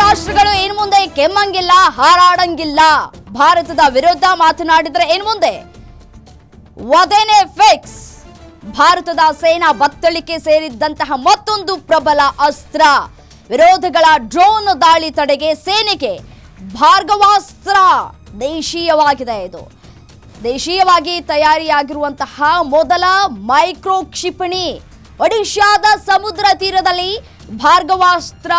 ರಾಷ್ಟ್ರಗಳು ಇನ್ನು ಮುಂದೆ ಕೆಮ್ಮಂಗಿಲ್ಲ, ಹಾರಾಡಂಗಿಲ್ಲ. ಭಾರತದ ವಿರುದ್ಧ ಮಾತನಾಡಿದ್ರೆ ಇನ್ನು ಮುಂದೆ ವಧೆನೇ ಫಿಕ್ಸ್. ಭಾರತದ ಸೇನಾ ಬತ್ತಳಿಕೆ ಸೇರಿದ್ದಂತಹ ಮತ್ತೊಂದು ಪ್ರಬಲ ಅಸ್ತ್ರ. ವಿರೋಧಿಗಳ ಡ್ರೋನ್ ದಾಳಿ ತಡೆಗೆ ಸೇನೆಗೆ ಭಾರ್ಗವಾಸ್ತ್ರ ದೇಶೀಯವಾಗಿದೆ. ಇದು ದೇಶೀಯವಾಗಿ ತಯಾರಿಯಾಗಿರುವಂತಹ ಮೊದಲ ಮೈಕ್ರೋ ಕ್ಷಿಪಣಿ. ಒಡಿಶಾದ ಸಮುದ್ರ ತೀರದಲ್ಲಿ ಭಾರ್ಗವಾಸ್ತ್ರ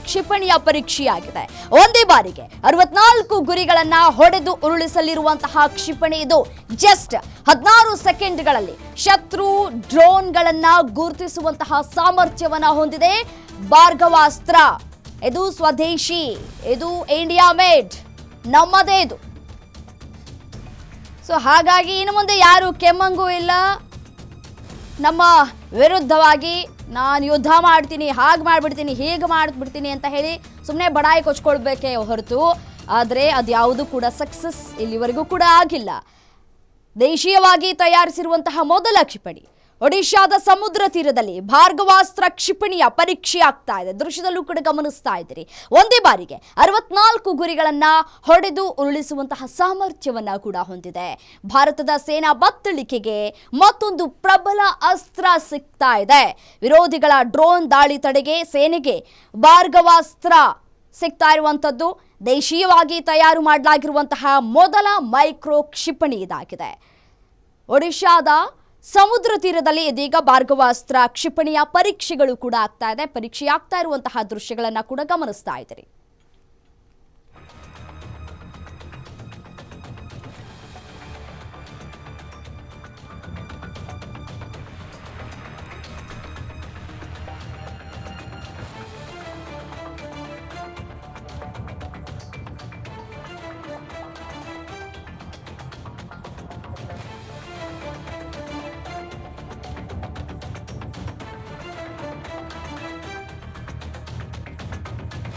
ಕ್ಷಿಪಣಿಯ ಪರೀಕ್ಷೆಯಾಗಿದೆ. ಒಂದೇ ಬಾರಿಗೆ 64 ಗುರಿಗಳನ್ನ ಹೊಡೆದು ಉರುಳಿಸಲಿರುವಂತಹ ಕ್ಷಿಪಣಿ ಇದು. ಜಸ್ಟ್ 16 ಸೆಕೆಂಡ್ಗಳಲ್ಲಿ ಶತ್ರು ಡ್ರೋನ್ಗಳನ್ನ ಗುರುತಿಸುವಂತಹ ಸಾಮರ್ಥ್ಯವನ್ನ ಹೊಂದಿದೆ ಭಾರ್ಗವಾಸ್ತ್ರ. ಇದು ಸ್ವದೇಶಿ, ಇದು ಇಂಡಿಯಾ ಮೇಡ್, ನಮ್ಮದೇ ಇದು. ಸೊ ಹಾಗಾಗಿ ಇನ್ನು ಮುಂದೆ ಯಾರು ಕೆಮ್ಮಂಗೂ ಇಲ್ಲ. ನಮ್ಮ ವಿರುದ್ಧವಾಗಿ ನಾನು ಯುದ್ಧ ಮಾಡ್ತೀನಿ, ಹಾಗೆ ಮಾಡಿಬಿಡ್ತೀನಿ, ಹೀಗೆ ಮಾಡಿಬಿಡ್ತೀನಿ ಅಂತ ಹೇಳಿ ಸುಮ್ಮನೆ ಬಡಾಯಿ ಕೊಚ್ಕೊಳ್ಬೇಕೇ ಹೊರತು ಆದರೆ ಅದ್ಯಾವುದು ಕೂಡ ಸಕ್ಸಸ್ ಇಲ್ಲಿವರೆಗೂ ಕೂಡ ಆಗಿಲ್ಲ. ದೇಶೀಯವಾಗಿ ತಯಾರಿಸಿರುವಂತಹ ಮೊದಲ ಕ್ಷಿಪಣಿ ಒಡಿಶಾದ ಸಮುದ್ರ ತೀರದಲ್ಲಿ ಭಾರ್ಗವಾಸ್ತ್ರ ಕ್ಷಿಪಣಿಯ ಪರೀಕ್ಷೆ ಆಗ್ತಾ ಇದೆ. ದೃಶ್ಯದಲ್ಲೂ ಕೂಡ ಗಮನಿಸ್ತಾ ಇದ್ದೀರಿ. ಒಂದೇ ಬಾರಿಗೆ 64 ಗುರಿಗಳನ್ನ ಹೊಡೆದು ಉರುಳಿಸುವಂತಹ ಸಾಮರ್ಥ್ಯವನ್ನ ಕೂಡ ಹೊಂದಿದೆ. ಭಾರತದ ಸೇನಾ ಬತ್ತಳಿಕೆಗೆ ಮತ್ತೊಂದು ಪ್ರಬಲ ಅಸ್ತ್ರ ಸಿಗ್ತಾ ಇದೆ. ವಿರೋಧಿಗಳ ಡ್ರೋನ್ ದಾಳಿ ತಡೆಗೆ ಸೇನೆಗೆ ಭಾರ್ಗವಾಸ್ತ್ರ ಸಿಗ್ತಾ ಇರುವಂತದ್ದು. ದೇಶೀಯವಾಗಿ ತಯಾರು ಮಾಡಲಾಗಿರುವಂತಹ ಮೊದಲ ಮೈಕ್ರೋ ಕ್ಷಿಪಣಿ ಇದಾಗಿದೆ. ಒಡಿಶಾದ ಸಮುದ್ರ ತೀರದಲ್ಲಿ ಇದೀಗ ಭಾರ್ಗವಾಸ್ತ್ರ ಕ್ಷಿಪಣಿಯ ಪರೀಕ್ಷೆಗಳು ಕೂಡ ಆಗ್ತಾ ಇದೆ. ಪರೀಕ್ಷೆ ಆಗ್ತಾ ಇರುವಂತಹ ದೃಶ್ಯಗಳನ್ನ ಕೂಡ ಗಮನಿಸ್ತಾ ಇದ್ದೀರಿ.